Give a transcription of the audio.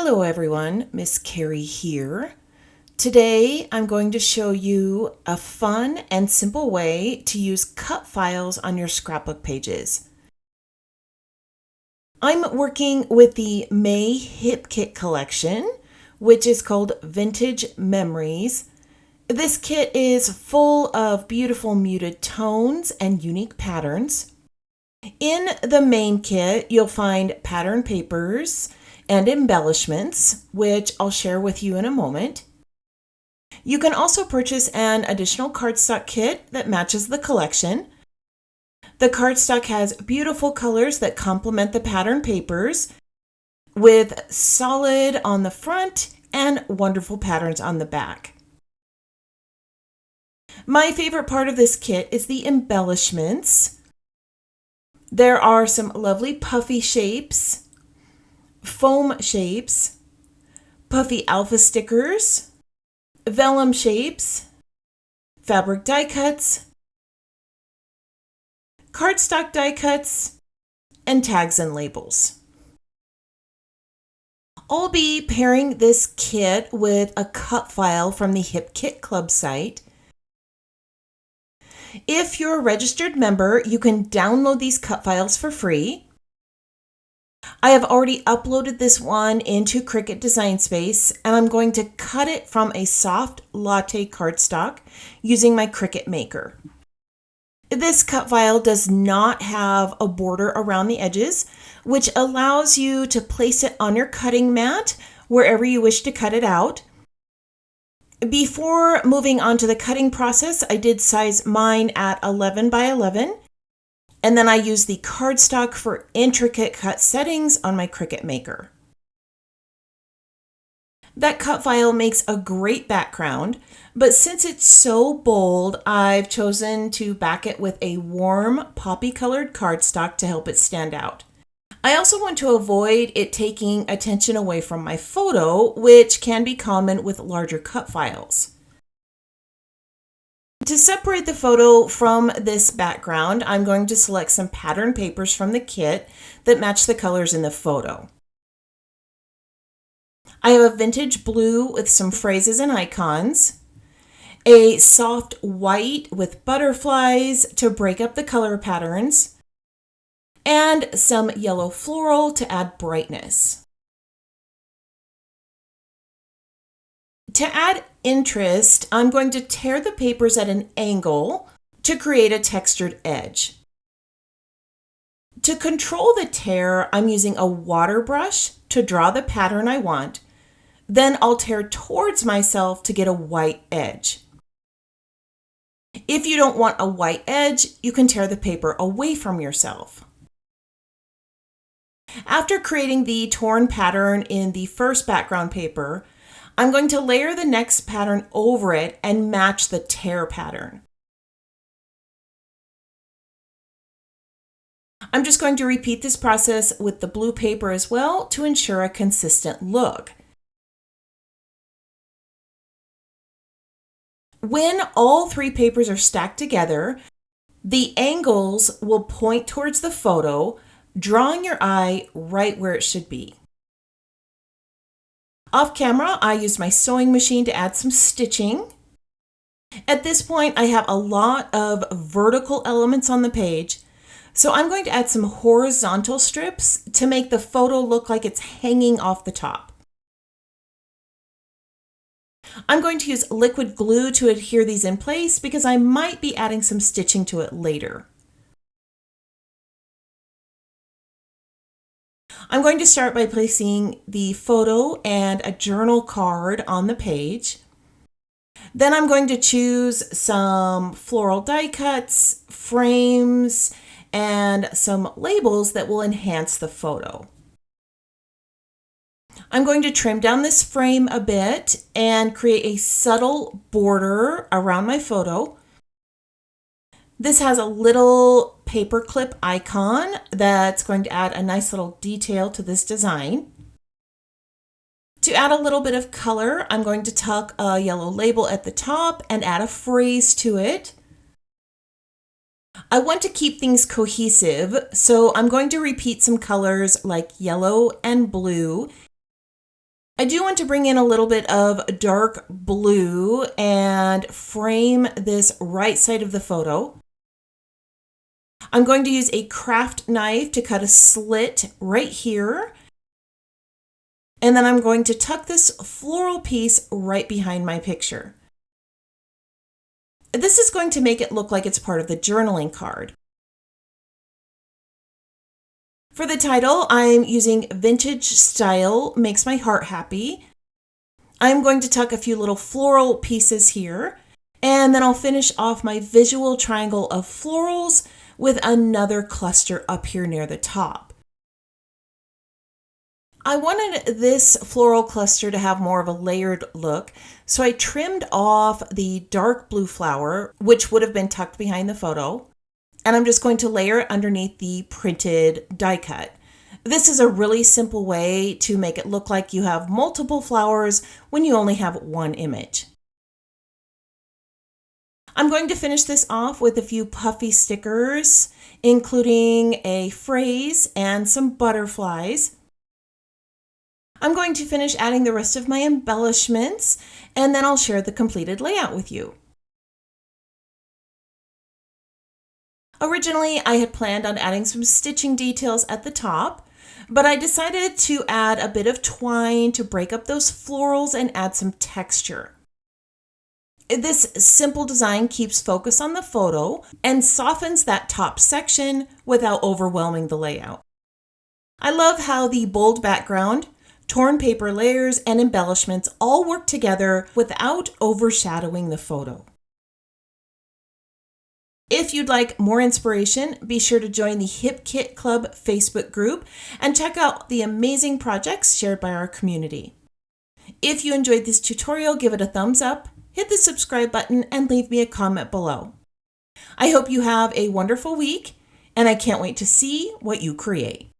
Hello everyone, Miss Carrie here. Today I'm going to show you a fun and simple way to use cut files on your scrapbook pages. I'm working with the May Hip Kit collection, which is called Vintage Memories. This kit is full of beautiful muted tones and unique patterns. In the main kit, you'll find pattern papers and embellishments, which I'll share with you in a moment. You can also purchase an additional cardstock kit that matches the collection. The cardstock has beautiful colors that complement the pattern papers, with solid on the front and wonderful patterns on the back. My favorite part of this kit is the embellishments. There are some lovely puffy shapes, foam shapes, puffy alpha stickers, vellum shapes, fabric die cuts, cardstock die cuts, and tags and labels. I'll be pairing this kit with a cut file from the HIPKITCLUB site. If you're a registered member, you can download these cut files for free. I have already uploaded this one into Cricut Design Space, and I'm going to cut it from a soft latte cardstock using my Cricut Maker. This cut file does not have a border around the edges, which allows you to place it on your cutting mat wherever you wish to cut it out. Before moving on to the cutting process, I did size mine at 11 by 11. And then I use the cardstock for intricate cut settings on my Cricut Maker. That cut file makes a great background, but since it's so bold, I've chosen to back it with a warm poppy colored cardstock to help it stand out. I also want to avoid it taking attention away from my photo, which can be common with larger cut files. To separate the photo from this background, I'm going to select some pattern papers from the kit that match the colors in the photo. I have a vintage blue with some phrases and icons, a soft white with butterflies to break up the color patterns, and some yellow floral to add brightness. To add interest, I'm going to tear the papers at an angle to create a textured edge. To control the tear, I'm using a water brush to draw the pattern I want. Then I'll tear towards myself to get a white edge. If you don't want a white edge, you can tear the paper away from yourself. After creating the torn pattern in the first background paper, I'm going to layer the next pattern over it and match the tear pattern. I'm just going to repeat this process with the blue paper as well to ensure a consistent look. When all three papers are stacked together, the angles will point towards the photo, drawing your eye right where it should be. Off camera, I used my sewing machine to add some stitching. At this point, I have a lot of vertical elements on the page, so I'm going to add some horizontal strips to make the photo look like it's hanging off the top. I'm going to use liquid glue to adhere these in place because I might be adding some stitching to it later. I'm going to start by placing the photo and a journal card on the page. Then I'm going to choose some floral die cuts, frames, and some labels that will enhance the photo. I'm going to trim down this frame a bit and create a subtle border around my photo. This has a little paperclip icon that's going to add a nice little detail to this design. To add a little bit of color, I'm going to tuck a yellow label at the top and add a phrase to it. I want to keep things cohesive, so I'm going to repeat some colors like yellow and blue I do want to bring in a little bit of dark blue and frame this right side of the photo. I'm going to use a craft knife to cut a slit right here. And then I'm going to tuck this floral piece right behind my picture. This is going to make it look like it's part of the journaling card. For the title, I'm using Vintage Style Makes My Heart Happy. I'm going to tuck a few little floral pieces here, and then I'll finish off my visual triangle of florals with another cluster up here near the top. I wanted this floral cluster to have more of a layered look, so I trimmed off the dark blue flower, which would have been tucked behind the photo, and I'm just going to layer it underneath the printed die cut. This is a really simple way to make it look like you have multiple flowers when you only have one image. I'm going to finish this off with a few puffy stickers, including a phrase and some butterflies. I'm going to finish adding the rest of my embellishments, and then I'll share the completed layout with you. Originally, I had planned on adding some stitching details at the top, but I decided to add a bit of twine to break up those florals and add some texture. This simple design keeps focus on the photo and softens that top section without overwhelming the layout. I love how the bold background, torn paper layers, and embellishments all work together without overshadowing the photo. If you'd like more inspiration, be sure to join the Hip Kit Club Facebook group and check out the amazing projects shared by our community. If you enjoyed this tutorial, give it a thumbs up, hit the subscribe button, and leave me a comment below. I hope you have a wonderful week, and I can't wait to see what you create.